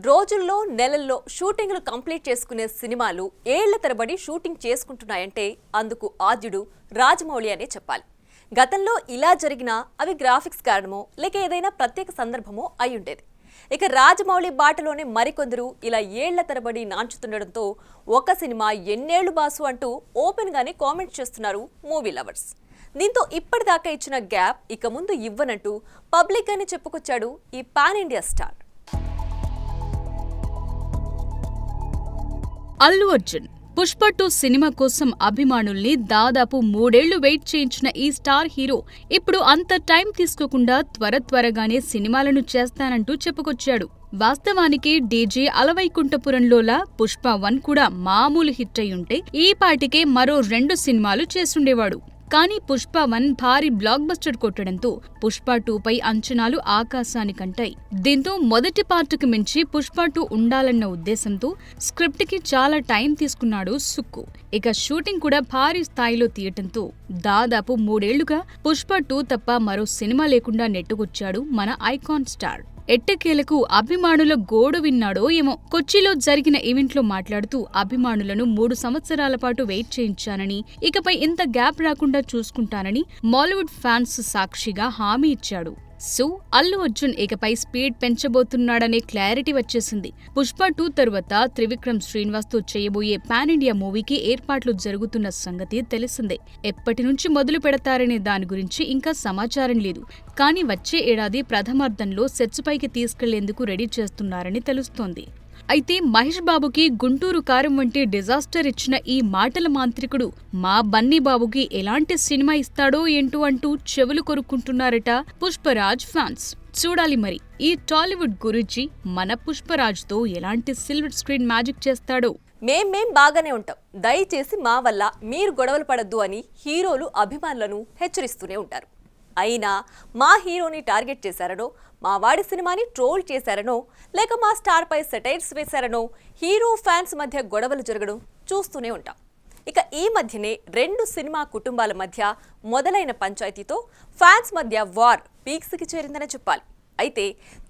రోజుల్లో నెలల్లో షూటింగ్లు కంప్లీట్ చేసుకునే సినిమాలు ఏళ్ల తరబడి షూటింగ్ చేసుకుంటున్నాయంటే అందుకు ఆద్యుడు రాజమౌళి అనే చెప్పాలి. గతంలో ఇలా జరిగినా అవి గ్రాఫిక్స్ కారణమో లేక ఏదైనా ప్రత్యేక సందర్భమో అయి ఉండేది. ఇక రాజమౌళి బాటలోనే మరికొందరు ఇలా ఏళ్ల తరబడి నాంచుతుండడంతో ఒక సినిమా ఎన్నేళ్లు బాసు అంటూ ఓపెన్ గానే కామెంట్ చేస్తున్నారు మూవీ లవర్స్. దీంతో ఇప్పటిదాకా ఇచ్చిన గ్యాప్ ఇక ముందు ఇవ్వనంటూ పబ్లిక్ అని చెప్పుకొచ్చాడు ఈ pan India star. Allu Arjun Pushpa 2 cinema కోసం అభిమానుల్ని దాదాపు 3 ఏళ్లు వెయిట్ చేయించిన ఈ స్టార్ హీరో ఇప్పుడు అంత టైం తీసుకోకుండా త్వరగానే సినిమాలను చేస్తానంటూ చెప్పుకొచ్చాడు. వాస్తవానికి డీజే అలవైకుంఠపురంలోలా పుష్ప 1 కూడా మామూలు హిట్ అయ్యుంటే ఈ పాటికే మరో 2 సినిమాలు చేసుండేవాడు. కానీ పుష్ప 1 భారీ బ్లాక్ బస్టర్ కొట్టడంతో పుష్ప 2 పై అంచనాలు ఆకాశానికంటాయి. దీంతో మొదటి పార్టుకు మించి పుష్ప 2 ఉండాలన్న ఉద్దేశంతో స్క్రిప్ట్ కి చాలా టైం తీసుకున్నాడు సుక్కు. ఇక షూటింగ్ కూడా భారీ స్థాయిలో తీయటంతో దాదాపు 3 ఏళ్లుగా పుష్ప 2 తప్ప మరో సినిమా లేకుండా నెట్టుకొచ్చాడు మన ఐకాన్ స్టార్. ఎట్టకేలకు అభిమానుల గోడు విన్నాడో ఏమో. కొచ్చిలో జరిగిన ఈవెంట్లో మాట్లాడుతూ అభిమానులను 3 సంవత్సరాల పాటు వెయిట్ చేయించానని, ఇకపై ఇంత గ్యాప్ రాకుండా చూసుకుంటానని మాలీవుడ్ ఫ్యాన్స్ సాక్షిగా హామీ ఇచ్చాడు. సో అల్లు అర్జున్ ఇకపై స్పీడ్ పెంచబోతున్నాడనే క్లారిటీ వచ్చేసింది. పుష్ప 2 తరువాత త్రివిక్రమ్ శ్రీనివాస్తో చేయబోయే పాన్ ఇండియా మూవీకి ఏర్పాట్లు జరుగుతున్న సంగతి తెలిసిందే. ఎప్పటి నుంచి మొదలు పెడతారనే దాని గురించి ఇంకా సమాచారం లేదు. కానీ వచ్చే ఏడాది ప్రథమార్థంలో సెట్స్ పైకి తీసుకెళ్లేందుకు రెడీ చేస్తున్నారని తెలుస్తోంది. అయితే మహేష్ బాబుకి గుంటూరు కారం వంటి డిజాస్టర్ ఇచ్చిన ఈ మాటల మాంత్రికుడు మా బన్నీ బాబుకి ఎలాంటి సినిమా ఇస్తాడో ఏంటో అంటూ చెవులు కొరుక్కుంటున్నారట పుష్పరాజ్ ఫ్యాన్స్. చూడాలి మరి ఈ టాలీవుడ్ గురించి మన పుష్పరాజ్తో ఎలాంటి సిల్వర్ స్క్రీన్ మ్యాజిక్ చేస్తాడో. మేం బాగానే ఉంటాం, దయచేసి మా వల్ల మీరు గొడవలు పడద్దు అని హీరోలు అభిమానులను హెచ్చరిస్తూనే ఉంటారు. అయినా మా హీరోని టార్గెట్ చేశారనో, మా వాడి సినిమాని ట్రోల్ చేశారనో, లేక మా స్టార్ పై సెటైర్స్ వేశారనో హీరో ఫ్యాన్స్ మధ్య గొడవలు జరగడం చూస్తూనే ఉంటాం. ఇక ఈ మధ్యనే 2 సినిమా కుటుంబాల మధ్య మొదలైన పంచాయతీతో ఫ్యాన్స్ మధ్య వార్ పీక్స్కి చేరిందని చెప్పాలి. అయితే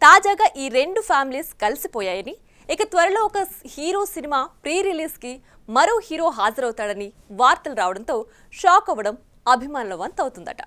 తాజాగా ఈ 2 ఫ్యామిలీస్ కలిసిపోయాయని, ఇక త్వరలో ఒక హీరో సినిమా ప్రీ రిలీజ్కి మరో హీరో హాజరవుతాడని వార్తలు రావడంతో షాక్ అవ్వడం అభిమానుల వంతు అవుతుందట.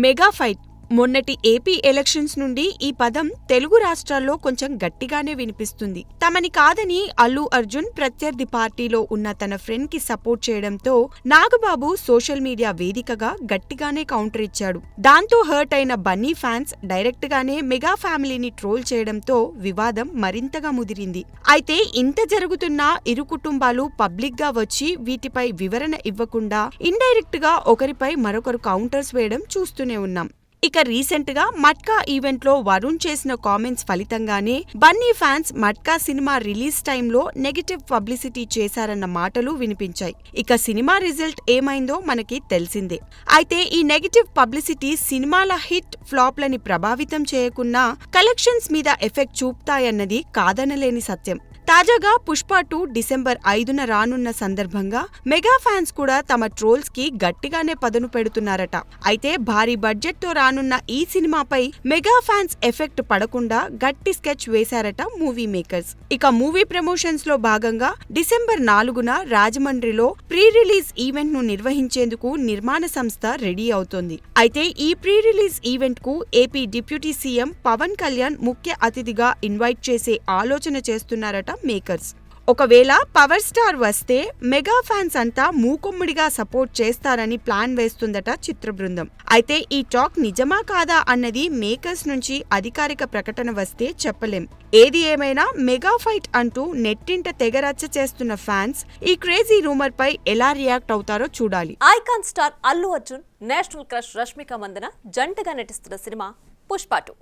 Mega fight. మొన్నటి ఏపీ ఎలక్షన్స్ నుండి ఈ పదం తెలుగు రాష్ట్రాల్లో కొంచెం గట్టిగానే వినిపిస్తుంది. తమని కాదని అల్లు అర్జున్ ప్రత్యర్థి పార్టీలో ఉన్న తన ఫ్రెండ్ కి సపోర్ట్ చేయడంతో నాగబాబు సోషల్ మీడియా వేదికగా గట్టిగానే కౌంటర్ ఇచ్చాడు. దాంతో హర్ట్ అయిన బన్నీ ఫ్యాన్స్ డైరెక్ట్ గానే మెగా ఫ్యామిలీని ట్రోల్ చేయడంతో వివాదం మరింతగా ముదిరింది. అయితే ఇంత జరుగుతున్నా ఇరు కుటుంబాలు పబ్లిక్ గా వచ్చి వీటిపై వివరణ ఇవ్వకుండా ఇండైరెక్ట్ గా ఒకరిపై మరొకరు కౌంటర్స్ వేయడం చూస్తూనే ఉన్నాం. ఇక రీసెంట్ గా మట్కా ఈవెంట్ లో వరుణ్ చేసిన కామెంట్స్ ఫలితంగానే Bunny fans Matka cinema release టైంలో నెగటివ్ పబ్లిసిటీ చేశారన్న మాటలు వినిపించాయి. ఇక సినిమా రిజల్ట్ ఏమైందో మనకి తెలిసిందే. అయితే ఈ నెగటివ్ పబ్లిసిటీ సినిమాల హిట్ ఫ్లాప్లని ప్రభావితం చేయకున్నా కలెక్షన్స్ మీద ఎఫెక్ట్ చూపుతాయన్నది కాదనలేని సత్యం. తాజాగా పుష్ప 2 డిసెంబర్ 5న రానున్న సందర్భంగా మెగా ఫ్యాన్స్ కూడా తమ ట్రోల్స్ కి గట్టిగానే పదును పెడుతున్నారట. అయితే భారీ బడ్జెట్ తో రానున్న ఈ సినిమాపై మెగా ఫ్యాన్స్ ఎఫెక్ట్ పడకుండా గట్టి స్కెచ్ వేశారట మూవీ మేకర్స్. ఇక మూవీ ప్రమోషన్స్ లో భాగంగా డిసెంబర్ 4న రాజమండ్రిలో ప్రీ రిలీజ్ ఈవెంట్ ను నిర్వహించేందుకు నిర్మాణ సంస్థ రెడీ అవుతోంది. అయితే ఈ ప్రీ రిలీజ్ ఈవెంట్ కు AP deputy CM Pawan Kalyan ముఖ్య అతిథిగా ఇన్వైట్ చేసే ఆలోచన చేస్తున్నారట మేకర్స్. ఒకవేళ పవర్ స్టార్ వస్తే మెగా ఫ్యాన్స్ అంతా మూకుమ్ముడిగా సపోర్ట్ చేస్తారని ప్లాన్ వేస్తుందట చిత్ర బృందం. అయితే ఈ టాక్ నిజమా కాదా అన్నది మేకర్స్ నుంచి అధికారిక ప్రకటన వస్తే చెప్పలేం. ఏది ఏమైనా మెగా ఫైట్ అంటూ నెట్టింట తెగరచ్చ చేస్తున్న ఫ్యాన్స్ ఈ క్రేజీ రూమర్ పై ఎలా రియాక్ట్ అవుతారో చూడాలి. Icon star Allu Arjun, national crush Rashmika Mandanna జంటగా నటిస్తున్న సినిమా పుష్ప 2.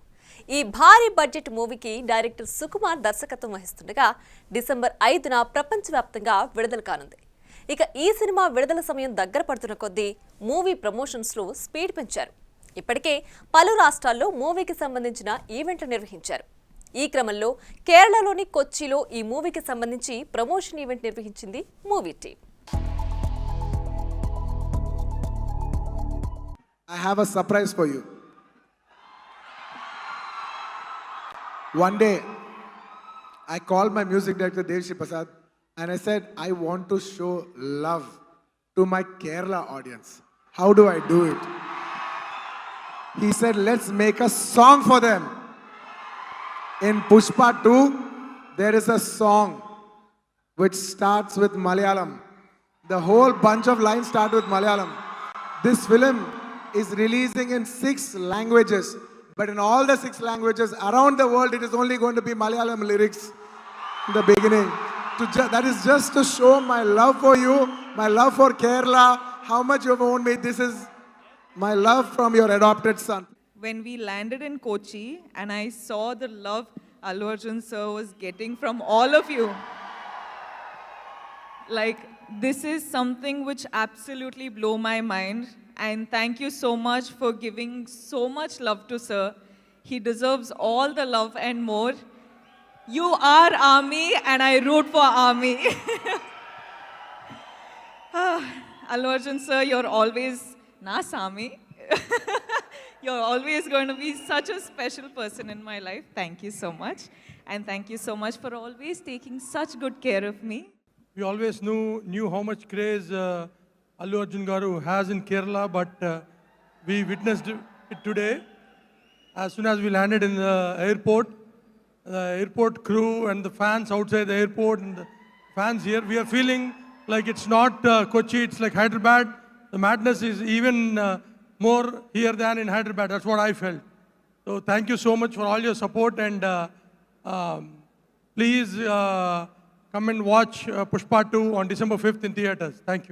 ఈ భారీ బడ్జెట్ మూవీకి డైరెక్టర్ సుకుమార్ దర్శకత్వం వహిస్తుండగా డిసెంబర్ 5న ప్రపంచవ్యాప్తంగా విడుదల కానుంది. ఇక ఈ సినిమా విడుదల సమయం దగ్గర పడుతున్న కొద్దీ మూవీ ప్రమోషన్స్లో స్పీడ్ పెంచారు. ఇప్పటికే పలు రాష్ట్రాల్లో మూవీకి సంబంధించిన ఈవెంట్లు నిర్వహించారు. ఈ క్రమంలో కేరళలోని కొచ్చిలో ఈ మూవీకి సంబంధించి ప్రమోషన్ ఈవెంట్ నిర్వహించింది movie team. I have a surprise for you. One day, I called my music director Devshri Prasad and I said, I want to show love to my Kerala audience. How do I do it? He said, let's make a song for them. In Pushpa 2, there is a song which starts with Malayalam. The whole bunch of lines start with Malayalam. This film is releasing in 6 languages, but in all the 6 languages around the world, it is only going to be Malayalam lyrics in the beginning. That is just to show my love for you, my love for Kerala, how much you have owned me. This is my love from your adopted son. When we landed in Kochi and I saw the love Allu Arjun sir was getting from all of you, like, this is something which absolutely blew my mind. And thank you so much for giving so much love to sir. He deserves all the love and more. You are army and I root for army. Allu Arjun sir, you're always Nasami. You're always going to be such a special person in my life. Thank you so much. And thank you so much for always taking such good care of me. We always knew how much craze Allu Arjun Garu has in Kerala, but we witnessed it today. As soon as we landed in the airport crew and the fans outside the airport and the fans here, we are feeling like it's not Kochi, it's like Hyderabad. The madness is even more here than in Hyderabad. That's what I felt. So thank you so much for all your support, and please come and watch Pushpa 2 on December 5th in theaters. Thank you.